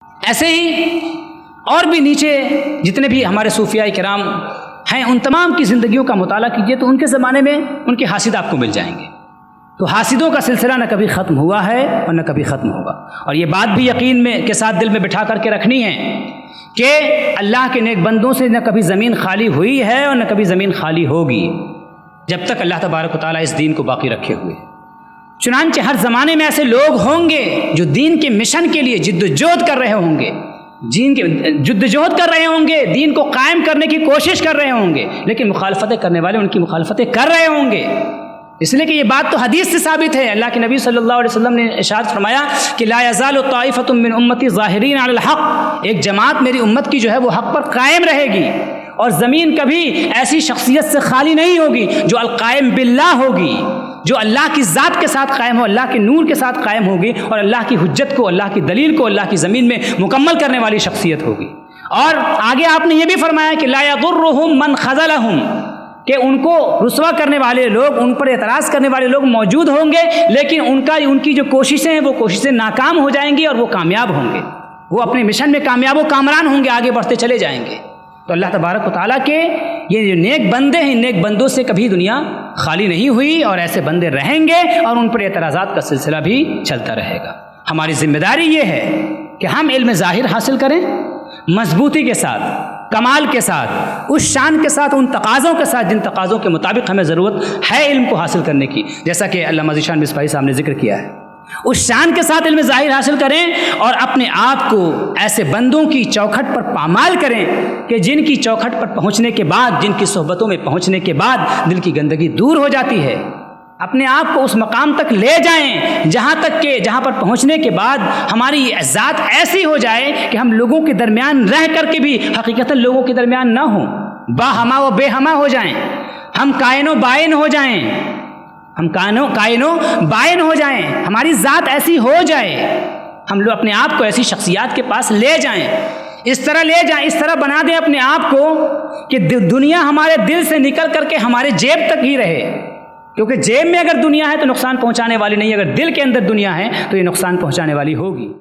ایسے ہی اور بھی نیچے جتنے بھی ہمارے صوفیاء کرام ہیں ان تمام کی زندگیوں کا مطالعہ کیجیے تو ان کے زمانے میں ان کے حاسد آپ کو مل جائیں گے۔ تو حاسدوں کا سلسلہ نہ کبھی ختم ہوا ہے اور نہ کبھی ختم ہوگا، اور یہ بات بھی یقین میں کے ساتھ دل میں بٹھا کر کے رکھنی ہے کہ اللہ کے نیک بندوں سے نہ کبھی زمین خالی ہوئی ہے اور نہ کبھی زمین خالی ہوگی جب تک اللہ تبارک و تعالیٰ اس دین کو باقی رکھے ہوئے۔ چنانچہ ہر زمانے میں ایسے لوگ ہوں گے جو دین کے مشن کے لیے جد و جہد کر رہے ہوں گے، کر رہے ہوں گے، دین کو قائم کرنے کی کوشش کر رہے ہوں گے، لیکن مخالفتیں کرنے والے ان کی مخالفتیں کر رہے ہوں گے، اس لیے کہ یہ بات تو حدیث سے ثابت ہے۔ اللہ کے نبی صلی اللہ علیہ وسلم نے ارشاد فرمایا کہ لا یزال طائفۃ من امتی ظاہرین علی الحق، ایک جماعت میری امت کی جو ہے وہ حق پر قائم رہے گی، اور زمین کبھی ایسی شخصیت سے خالی نہیں ہوگی جو القائم باللہ ہوگی، جو اللہ کی ذات کے ساتھ قائم ہو، اللہ کے نور کے ساتھ قائم ہوگی، اور اللہ کی حجت کو، اللہ کی دلیل کو اللہ کی زمین میں مکمل کرنے والی شخصیت ہوگی۔ اور آگے آپ نے یہ بھی فرمایا کہ لا یضرهم من خذلهم، کہ ان کو رسوا کرنے والے لوگ، ان پر اعتراض کرنے والے لوگ موجود ہوں گے، لیکن ان کی جو کوششیں ہیں وہ کوششیں ناکام ہو جائیں گی اور وہ کامیاب ہوں گے، وہ اپنے مشن میں کامیاب و کامران ہوں گے، آگے بڑھتے چلے جائیں گے۔ تو اللہ تبارک و تعالیٰ کے یہ جو نیک بندے ہیں، ان نیک بندوں سے کبھی دنیا خالی نہیں ہوئی، اور ایسے بندے رہیں گے اور ان پر اعتراضات کا سلسلہ بھی چلتا رہے گا۔ ہماری ذمہ داری یہ ہے کہ ہم علم ظاہر حاصل کریں مضبوطی کے ساتھ، کمال کے ساتھ، اس شان کے ساتھ، ان تقاضوں کے ساتھ جن تقاضوں کے مطابق ہمیں ضرورت ہے علم کو حاصل کرنے کی، جیسا کہ علامہ ذیشان مصباحی صاحب نے ذکر کیا ہے، اس شان کے ساتھ علم ظاہر حاصل کریں اور اپنے آپ کو ایسے بندوں کی چوکھٹ پر پامال کریں کہ جن کی چوکھٹ پر پہنچنے کے بعد، جن کی صحبتوں میں پہنچنے کے بعد دل کی گندگی دور ہو جاتی ہے۔ اپنے آپ کو اس مقام تک لے جائیں جہاں پر پہنچنے کے بعد ہماری ذات ایسی ہو جائے کہ ہم لوگوں کے درمیان رہ کر کے بھی حقیقتاً لوگوں کے درمیان نہ ہوں، باہما و بے ہما ہو جائیں، ہم کائن و بائن ہو جائیں، ہماری ذات ایسی ہو جائے، ہم لوگ اپنے آپ کو ایسی شخصیات کے پاس لے جائیں، اس طرح بنا دیں اپنے آپ کو کہ دنیا ہمارے دل سے نکل کر کے ہمارے جیب تک ہی رہے، کیونکہ جیب میں اگر دنیا ہے تو نقصان پہنچانے والی نہیں، اگر دل کے اندر دنیا ہے تو یہ نقصان پہنچانے والی ہوگی۔